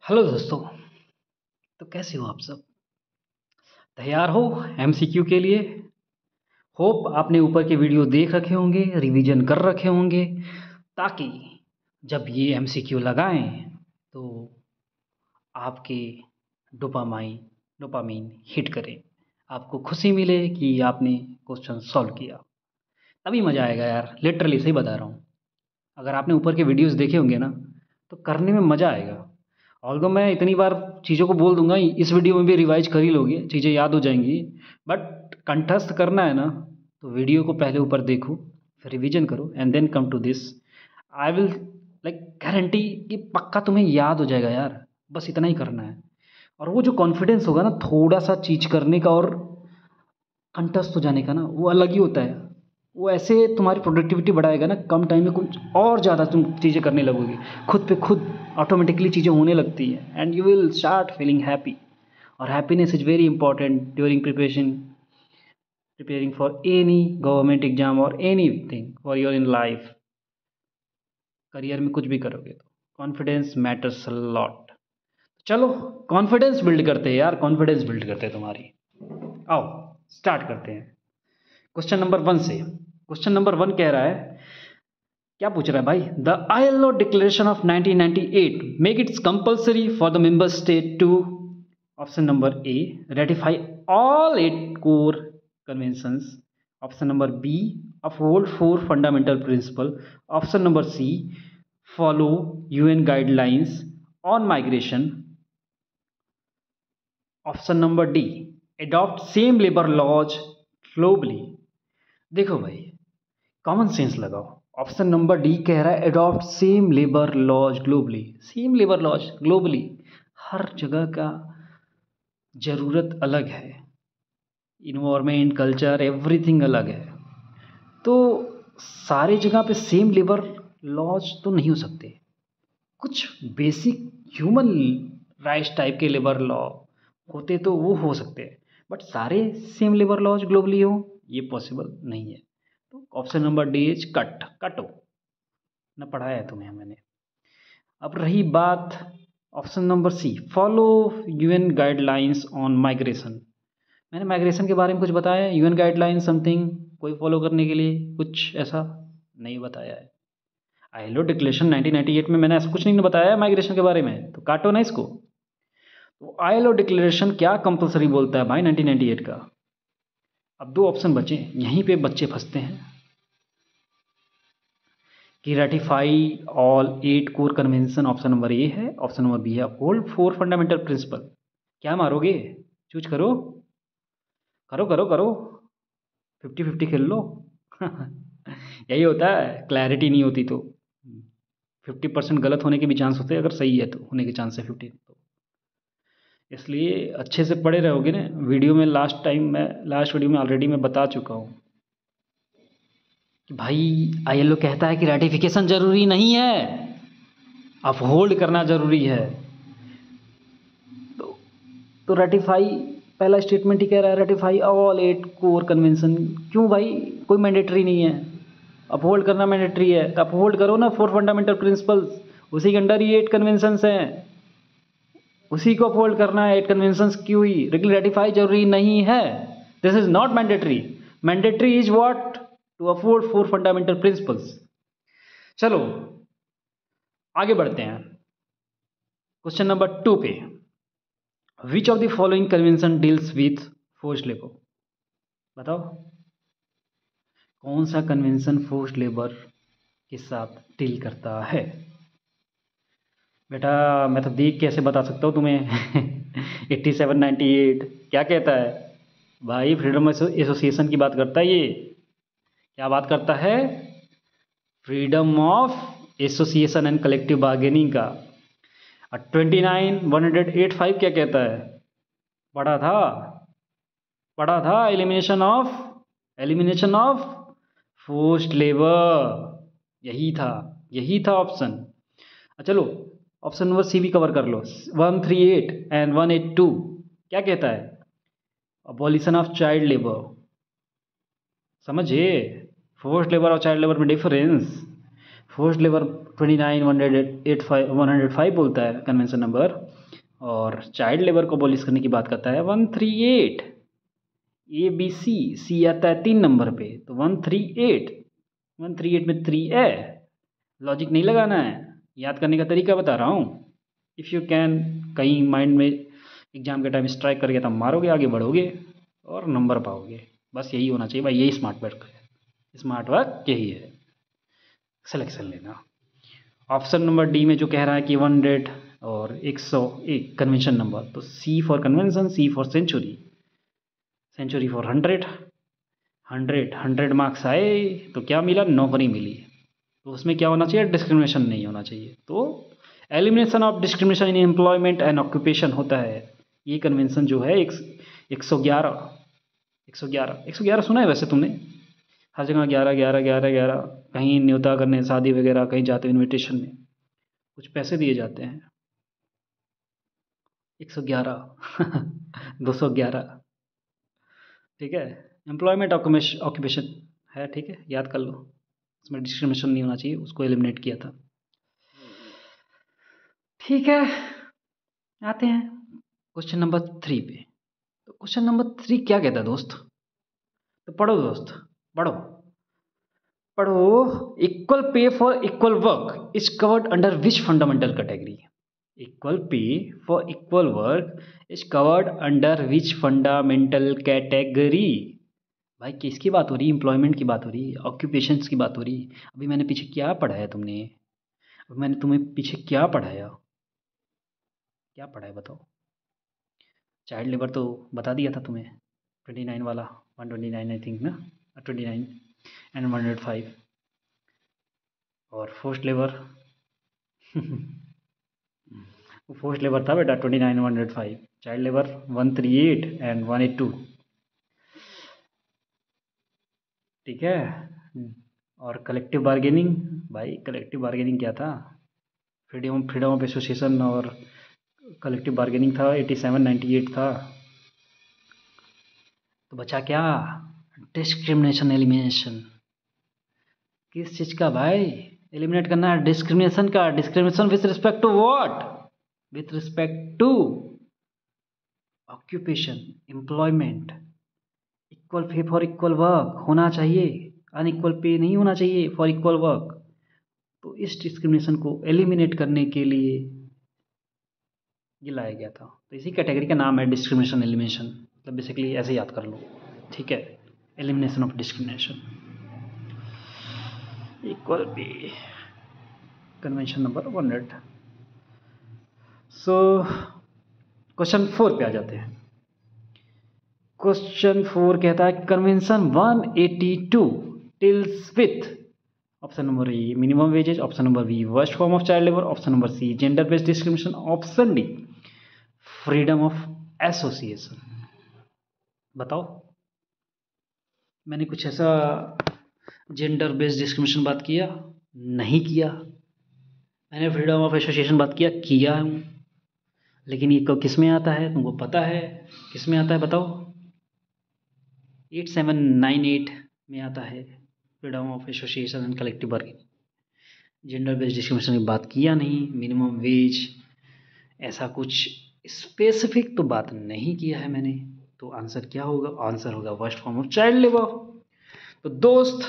Hello दोस्तों। तो कैसे हो आप सब? तैयार हो एमसीक्यू के लिए? होप आपने ऊपर के वीडियो देख रखे होंगे, रिवीजन कर रखे होंगे, ताकि जब ये एमसीक्यू लगाएं तो आपके डोपामाइन डोपामीन हिट करे, आपको खुशी मिले कि आपने क्वेश्चन सॉल्व किया। तभी मज़ा आएगा यार, लिटरली सही बता रहा हूँ। अगर आपने ऊपर के वीडियोस देखे होंगे ना, तो करने में मज़ा आएगा। ऑल्दो मैं इतनी बार चीज़ों को बोल दूंगा, इस वीडियो में भी रिवाइज कर ही लोगे, चीज़ें याद हो जाएंगी। बट कंठस्थ करना है ना, तो वीडियो को पहले ऊपर देखो, फिर रिवीजन करो and then come to this. I will like guarantee कि पक्का तुम्हें याद हो जाएगा यार। बस इतना ही करना है। और वो जो कॉन्फिडेंस होगा ना थोड़ा सा चीज़ करने का और कंठस्थ हो जाने का ना, वो अलग ही होता है। वो ऐसे तुम्हारी प्रोडक्टिविटी बढ़ाएगा ना, कम टाइम में कुछ और ज़्यादा तुम चीज़ें करने लगोगे, खुद पे खुद ऑटोमेटिकली चीज़ें होने लगती हैं and you will start feeling happy. और happiness is very important during preparing for any government exam और anything for your in life. Career में कुछ भी करोगे तो कॉन्फिडेंस मैटर्स अ लॉट। चलो कॉन्फिडेंस बिल्ड करते हैं यार, कॉन्फिडेंस बिल्ड करते हैं तुम्हारी। आओ स्टार्ट करते हैं क्वेश्चन नंबर 1 से। क्वेश्चन नंबर 1 कह रहा है, क्या पूछ रहा है भाई? The ILO declaration of 1998 make its compulsory for the member state to, option number A, ratify all 8 core conventions, option number B, uphold 4 fundamental principle, option number C, follow UN guidelines on migration, option number D, adopt same labour laws globally. देखो भाई, common sense लगाओ। Option number D कह रहा है adopt same labour laws globally. Same labour laws globally, हर जगह का ज़रूरत अलग है, इन्वायरमेंट कल्चर एवरीथिंग अलग है। तो सारे जगह पे सेम लेबर लॉज तो नहीं हो सकते। कुछ बेसिक ह्यूमन राइट्स टाइप के लेबर लॉ होते तो वो हो सकते हैं, बट सारे सेम लेबर लॉज ग्लोबली हो ये पॉसिबल नहीं है। तो ऑप्शन नंबर डी इज कटो ना, पढ़ाया है तुम्हें मैंने। अब रही बात option number C, follow UN guidelines on migration. मैंने माइग्रेशन के बारे में कुछ बताया है? UN गाइडलाइंस समथिंग कोई फॉलो करने के लिए कुछ ऐसा नहीं बताया है। ILO डिक्लेरेशन 1998 में मैंने ऐसा कुछ नहीं बताया है माइग्रेशन के बारे में, तो काटो ना इसको। तो ILO डिक्लेरेशन क्या कंपलसरी बोलता है भाई 1998 का? अब दो ऑप्शन बचे, यहीं पे बच्चे फंसते हैं कि ratify all 8 core convention, option number ए है, ऑप्शन नंबर बी है अपहोल्ड 4 फंडामेंटल प्रिंसिपल। क्या मारोगे? चूज करो, करो करो करो, 50-50 खेल लो। यही होता है, क्लैरिटी नहीं होती तो 50% गलत होने के भी चांस होते हैं, अगर सही है तो होने के चांस है 50। तो इसलिए अच्छे से पढ़े रहोगे ना। वीडियो में लास्ट वीडियो में ऑलरेडी मैं बता चुका हूँ कि भाई ILO कहता है कि रेटिफिकेशन ज़रूरी नहीं है, अपहोल्ड करना ज़रूरी है। तो तो रेटिफाई, पहला स्टेटमेंट ही कह रहा है रेटिफाई ऑल 8 कोर कन्वेंशन। क्यों भाई? कोई मैंडेटरी नहीं है, अपहोल्ड करना मैंडेटरी है तो अपहोल्ड करो ना 4 फंडामेंटल प्रिंसिपल्स, उसी के अंडर ही 8 कन्वेंशंस हैं, उसी को अपहोल्ड करना है। 8 कन्वेंशंस की हुई, लेकिन रेटिफाई जरूरी नहीं है। This is not mandatory. Mandatory is what? To uphold 4 fundamental principles. चलो आगे बढ़ते हैं क्वेश्चन नंबर 2 पे। Which of the following convention deals with forced labour? बताओ कौन सा कन्वेंशन फोर्स्ड लेबर के साथ डील करता है? बेटा मैं तो देख कैसे बता सकता हूँ तुम्हें। 87-98 क्या कहता है भाई? फ्रीडम एसोसिएशन की बात करता है ये। क्या बात करता है? Freedom of association and collective bargaining का। 29-185 क्या कहता है? पढ़ा था, पढ़ा था, एलिमिनेशन ऑफ फोर्स्ड लेबर। यही था ऑप्शन। चलो ऑप्शन नंबर सी भी कवर कर लो। 138 एंड 182 क्या कहता है? Abolition of child labour. समझे फोर्स्ड लेबर और चाइल्ड लेबर में डिफरेंस। फोर्स्ड लेबर 29-185 बोलता है कन्वेंशन नंबर, और चाइल्ड लेबर को अबॉलिश करने की बात करता है 138। ए बी सी, सी आता है 3 नंबर पे, तो 138, 138 में 3 है। लॉजिक नहीं लगाना है, याद करने का तरीका बता रहा हूँ। इफ़ यू कैन, कहीं माइंड में एग्जाम के टाइम स्ट्राइक करके तब मारोगे, आगे बढ़ोगे और नंबर पाओगे। बस यही होना चाहिए भाई, यही स्मार्ट वर्क है, स्मार्ट वर्क यही है। सिलेक्शन लेना। ऑप्शन नंबर डी में जो कह रहा है कि 100 और 101 कन्वेंशन नंबर, तो C for convention, C for century, century for 100, 100 marks आए तो क्या मिला, नौकरी मिली। तो उसमें क्या होना चाहिए, डिस्क्रिमिनेशन नहीं होना चाहिए। तो elimination of discrimination in employment and occupation होता है। ये कन्वेंशन जो है 111, 111 सुना है वैसे तुमने, हर जगह 11 11 11 11, कहीं न्योता करने, शादी वगैरह कहीं जाते हो इन्विटेशन में कुछ पैसे दिए जाते हैं। 111 211, ठीक है। एम्प्लॉयमेंट ऑक्यूपेशन है, ठीक है, याद कर लो। उसमें डिस्क्रिमिनेशन नहीं होना चाहिए, उसको एलिमिनेट किया था। ठीक है, आते हैं क्वेश्चन नंबर 3 पे। तो क्वेश्चन नंबर 3 क्या कहता है दोस्त, तो पढ़ो दोस्त, पढ़ो पढ़ो। Equal pay for equal work is covered under which fundamental category. Equal pay for equal work is covered under which fundamental category. भाई किसकी बात हो रही है, एम्प्लॉयमेंट की बात हो रही है, ऑक्यूपेशंस की बात हो रही है। अभी मैंने पीछे क्या पढ़ाया तुमने, अभी मैंने तुम्हें पीछे क्या पढ़ाया, क्या पढ़ाया बताओ। चाइल्ड लेबर तो बता दिया था तुम्हें, 29 वाला, 129 आई थिंक ना, 29 एंड 105। और फोर्स्ड लेबर फोर्स्ड लेबर था बेटा 29 105, चाइल्ड लेबर 138 एंड 182, ठीक है। और कलेक्टिव बार्गेनिंग, भाई कलेक्टिव बार्गेनिंग क्या था, फ्रीडम फ्रीडम ऑफ एसोसिएशन और कलेक्टिव बार्गेनिंग था 87 98 था। तो बचा क्या, डिस्क्रिमिनेशन एलिमिनेशन। किस चीज़ का भाई, एलिमिनेट करना है डिस्क्रिमिनेशन का। Discrimination with respect to what, with respect to occupation, employment. Equal pay for equal work होना चाहिए, अनइक्वल पे नहीं होना चाहिए फॉर इक्वल वर्क। तो इस डिस्क्रिमिनेशन को एलिमिनेट करने के लिए ये लाया गया था। तो इसी कैटेगरी का नाम है डिस्क्रिमिनेशन एलिमिनेशन, मतलब बेसिकली ऐसे याद कर लो, ठीक है। Elimination of discrimination, equal pay, convention number 100। So question 4 पे आ जाते हैं। क्वेश्चन 4 कहता है convention 182 deals with, option number A minimum wages, option number B worst form of child labour, option number C gender based discrimination, option D freedom of association. बताओ, मैंने कुछ ऐसा जेंडर बेस्ड डिस्क्रिमिनेशन बात किया, नहीं किया। मैंने फ्रीडम ऑफ एसोसिएशन बात किया हूँ, लेकिन ये किस में आता है तुमको पता है, किस में आता है बताओ। 8798 में आता है, freedom of association and collective bargaining. Gender based discrimination की बात किया नहीं, मिनिमम वेज ऐसा कुछ स्पेसिफिक तो बात नहीं किया है मैंने। तो आंसर क्या होगा, आंसर होगा worst form of child labour. तो दोस्त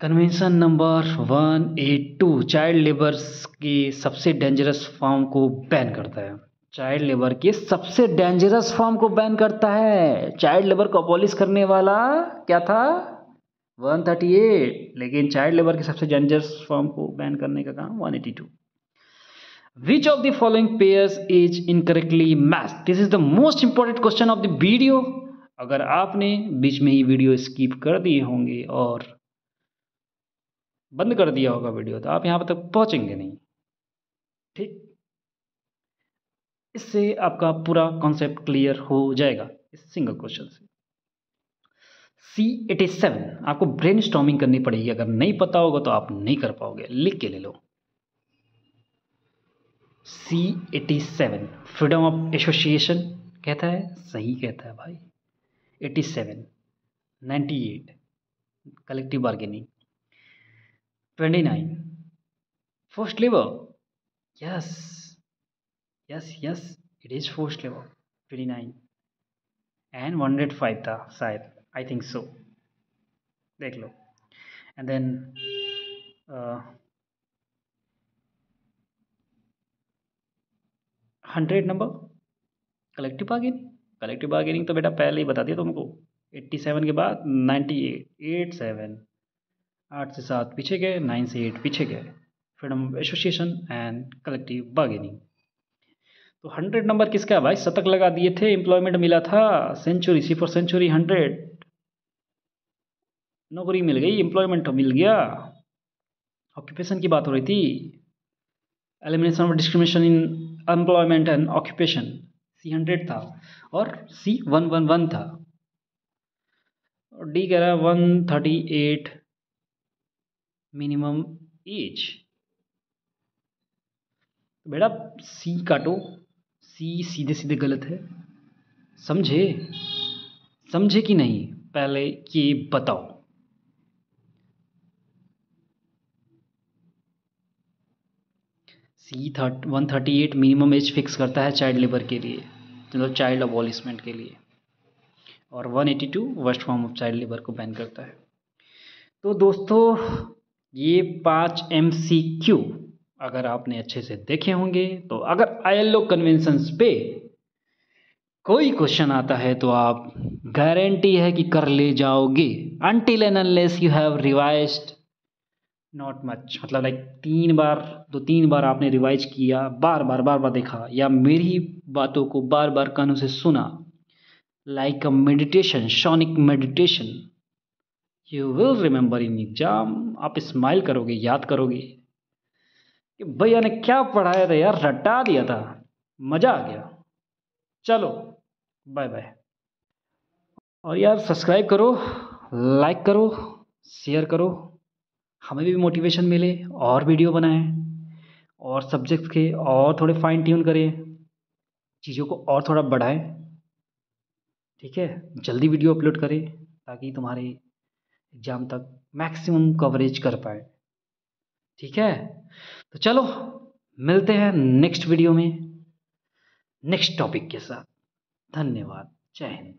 कन्वेंशन नंबर 182 चाइल्ड लेबर्स के सबसे डेंजरस फॉर्म को बैन करता है। चाइल्ड लेबर के सबसे डेंजरस फॉर्म को बैन करता है। चाइल्ड लेबर को अबॉलिश करने वाला क्या था, 138, लेकिन चाइल्ड लेबर के सबसे डेंजरस फॉर्म को बैन करने का काम 182। Which of the following pairs is incorrectly matched? This is the most important question of the video. अगर आपने बीच में ही वीडियो स्किप कर दिए होंगे और बंद कर दिया होगा वीडियो, तो आप यहाँ तक पहुँचेंगे नहीं, ठीक। इससे आपका पूरा कॉन्सेप्ट क्लियर हो जाएगा इस सिंगल क्वेश्चन से। C87 आपको ब्रेन स्टॉर्मिंग करनी पड़ेगी, अगर नहीं पता होगा तो आप नहीं कर पाओगे, लिख के ले लो। C87 फ्रीडम ऑफ एसोसिएशन कहता है, सही कहता है भाई। 87 98 collective bargaining, 29 forced labour, yes yes yes, it is forced labour 29 and 105 था शायद, आई थिंक सो, देख लो। And then 100 number collective bargaining तो बेटा पहले ही बता दिया तुमको। 87 के बाद 98, 87, 8 से 7 पीछे गए, 9 से 8 पीछे गए, freedom of association and collective bargaining. तो 100 नंबर किसका है भाई? शतक लगा दिए थे, एम्प्लॉयमेंट मिला था, सेंचुरी, सी फॉर सेंचुरी 100, नौकरी मिल गई, एम्प्लॉयमेंट मिल गया। ऑक्यूपेशन की बात हो रही थी, elimination of discrimination in employment and occupation, C100 था और C111 था। और डी कह रहा है 138 मिनिमम एज। तो बेटा सी काटो, सी सीधे सीधे गलत है, समझे? समझे कि नहीं पहले ये बताओ। C138 मिनिमम एज फिक्स करता है चाइल्ड लेबर के लिए, मतलब चाइल्ड अबॉलिशमेंट के लिए, और 182 worst form of child labour को बैन करता है। तो दोस्तों ये 5 MCQ अगर आपने अच्छे से देखे होंगे, तो अगर ILO कन्वेंशंस पे कोई क्वेश्चन आता है तो आप गारंटी है कि कर ले जाओगे, until and unless you have revised not much, मतलब लाइक 3 बार 2-3 बार आपने रिवाइज किया, बार बार देखा, या मेरी बातों को बार बार कानों से सुना, लाइक अ मेडिटेशन, शॉनिक meditation, you will remember in exam. आप स्माइल करोगे, याद करोगे कि भैया ने क्या पढ़ाया था यार, रटा दिया था, मज़ा आ गया। चलो बाय बाय। और यार सब्सक्राइब करो, लाइक करो, शेयर करो, हमें भी मोटिवेशन मिले और वीडियो बनाएं, और सब्जेक्ट के और थोड़े फाइन ट्यून करें, चीज़ों को और थोड़ा बढ़ाएं। ठीक है, जल्दी वीडियो अपलोड करें ताकि तुम्हारे एग्ज़ाम तक मैक्सिमम कवरेज कर पाए। ठीक है, तो चलो मिलते हैं नेक्स्ट वीडियो में नेक्स्ट टॉपिक के साथ। धन्यवाद, जय हिंद।